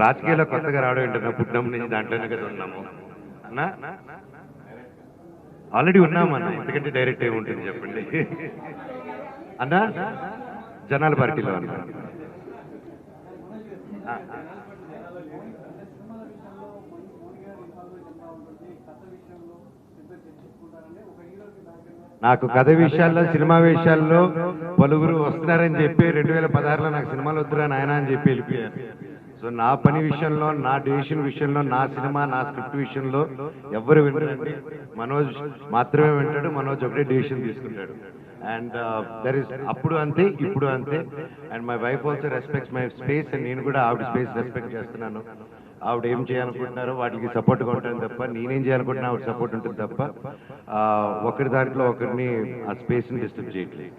రాజకీయాల్లో కొత్తగా రావడం ఏంటన్నా, పుట్టినప్పటి నుంచి దాంట్లోనే కదా ఉన్నాము అన్నా. ఆల్రెడీ ఉన్నామన్నా, ఎందుకంటే డైరెక్ట్ ఏముంటుంది చెప్పండి అన్నా. జనాల పార్టీలో అన్నా. నాకు కథ విషయాల్లో, సినిమా విషయాల్లో పలువురు వస్తున్నారని చెప్పి 2016లో నాకు సినిమాలు వద్దురా నాయన అని చెప్పి వెళ్ళిపోయారు. సో నా పని విషయంలో, నా డెసిషన్ విషయంలో, నా సినిమా, నా స్క్రిప్ట్ విషయంలో ఎవరు వినరండి. మనోజ్ మాత్రమే వింటాడు. మనోజ్ ఒకటే డెసిషన్ తీసుకుంటాడు. అండ్ దర్ ఇస్ అప్పుడు అంతే, ఇప్పుడు అంతే. And my wife also respects my space. And నేను కూడా ఆవిడ స్పేస్ రెస్పెక్ట్ చేస్తున్నాను. ఆవిడ ఏం చేయాలనుకుంటున్నారో వాటికి సపోర్ట్గా ఉంటాను తప్ప, నేనేం చేయాలనుకుంటున్నా ఆవిడ సపోర్ట్ ఉంటుంది తప్ప ఒకరి దాంట్లో ఒకరిని ఆ స్పేస్ని డిస్టర్బ్ చేయట్లేదు.